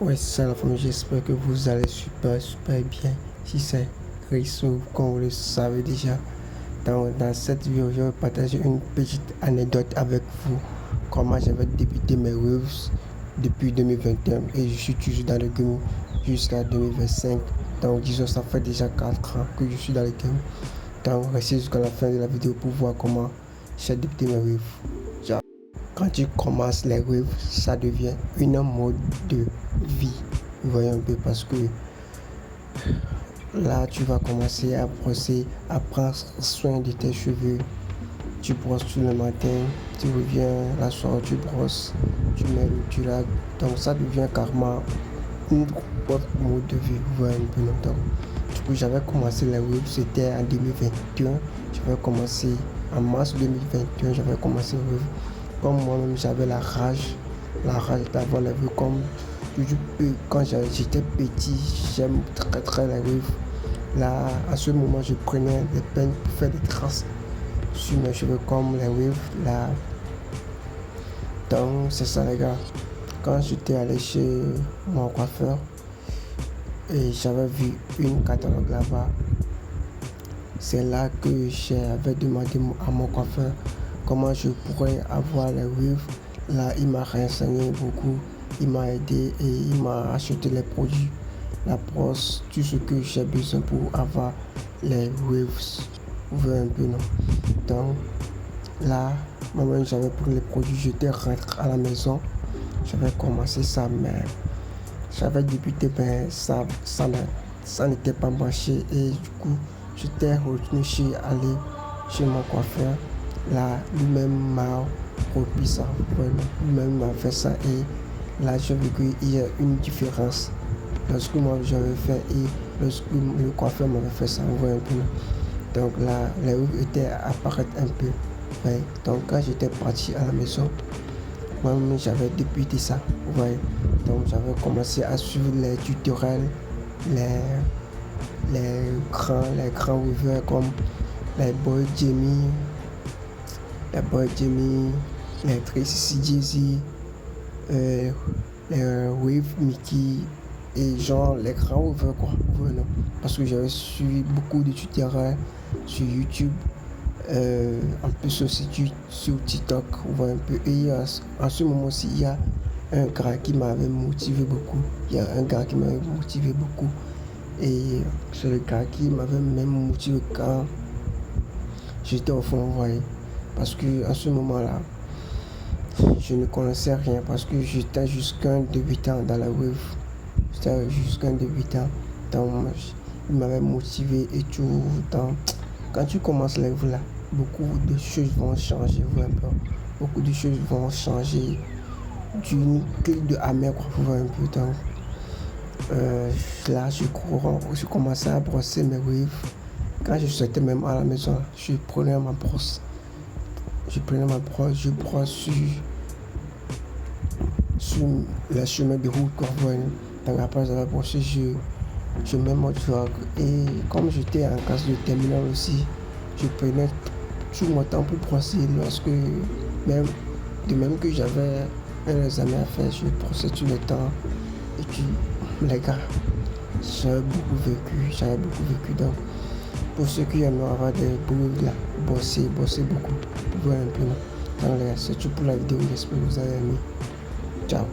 Ouais, c'est ça la famille, j'espère que vous allez super bien. Si c'est Chris, comme vous le savez déjà, dans cette vidéo, je vais partager une petite anecdote avec vous. Comment j'avais débuté mes Waves depuis 2021 et je suis toujours dans le game jusqu'à 2025. Donc disons, ça fait déjà 4 ans que je suis dans le game. Donc restez jusqu'à la fin de la vidéo pour voir comment j'ai débuté mes Waves. Quand tu commences les waves, ça devient une mode de vie. Vous voyez un peu, parce que là, tu vas commencer à brosser, à prendre soin de tes cheveux. Tu brosses tout le matin, tu reviens la soirée, tu brosses, tu mets le durag. Donc ça devient carrément une autre mode de vie. Vous voyez un peu longtemps. Du coup, j'avais commencé les waves, c'était en 2021. J'avais commencé en mars 2021, j'avais commencé les waves. Comme moi-même j'avais la rage d'avoir les waves. Comme quand j'étais petit, j'aime très les waves. Là, à ce moment, je prenais des peines pour faire des traces sur mes cheveux comme les waves. Là, donc c'est ça les gars. Quand j'étais allé chez mon coiffeur et j'avais vu une catalogue là-bas, c'est là que j'avais demandé à mon coiffeur comment je pourrais avoir les waves. Là, il m'a renseigné beaucoup, il m'a aidé et il m'a acheté les produits, la brosse, tout ce que j'ai besoin pour avoir les waves. Vous voyez un peu, non? Donc là, moi-même j'avais pris les produits, j'étais rentré à la maison, j'avais commencé ça, mais j'avais débuté, mais ça n'était pas marché et du coup, j'étais retourné aller chez mon coiffeur. Là, lui-même m'a repris ça, lui-même m'a fait ça et là, j'ai vu qu'il y a une différence lorsque moi j'avais fait et lorsque le coiffeur m'avait fait ça, vous voyez un peu. Donc là, les waves étaient apparaître un peu. Ouais. Donc quand j'étais parti à la maison, moi-même j'avais débuté ça, vous voyez. Donc j'avais commencé à suivre les tutoriels, les grands wavers comme les Boy Jamie, les Tracy Jay-Z, les Wave Mickey et genre les grands wavers quoi. Voilà. Parce que j'avais suivi beaucoup de tutoriels sur YouTube, un peu sur TikTok, vous voyez un peu. Et en ce moment aussi, il y a un gars qui m'avait motivé beaucoup. Et c'est le gars qui m'avait même motivé quand j'étais au fond, vous voyez. Parce que à ce moment-là, je ne connaissais rien parce que j'étais jusqu'un débutant dans la wave. J'étais jusqu'un débutant. Donc, il m'avait motivé et tout. Donc, quand tu commences la wave là, beaucoup de choses vont changer, vous voyez un peu. Beaucoup de choses vont changer d'une queue de amer, quoi, vous voyez un peu. Donc, là, je commençais à brosser mes waves. Quand je sortais même à la maison, je prenais ma brosse. Je brosse sur le chemin de route, quoi, vous voyez. Donc après j'avais brossé, je mets mon drag. Et comme j'étais en classe de terminale aussi, je prenais tout mon temps pour brosser lorsque de même que j'avais un examen à faire, je brossais tout le temps. Et puis les gars, j'avais beaucoup vécu. Donc pour ceux qui aiment avoir des boules là, bosser beaucoup, pour voir un peu. Donc les gars, c'est tout pour la vidéo, j'espère que vous avez aimé. Ciao.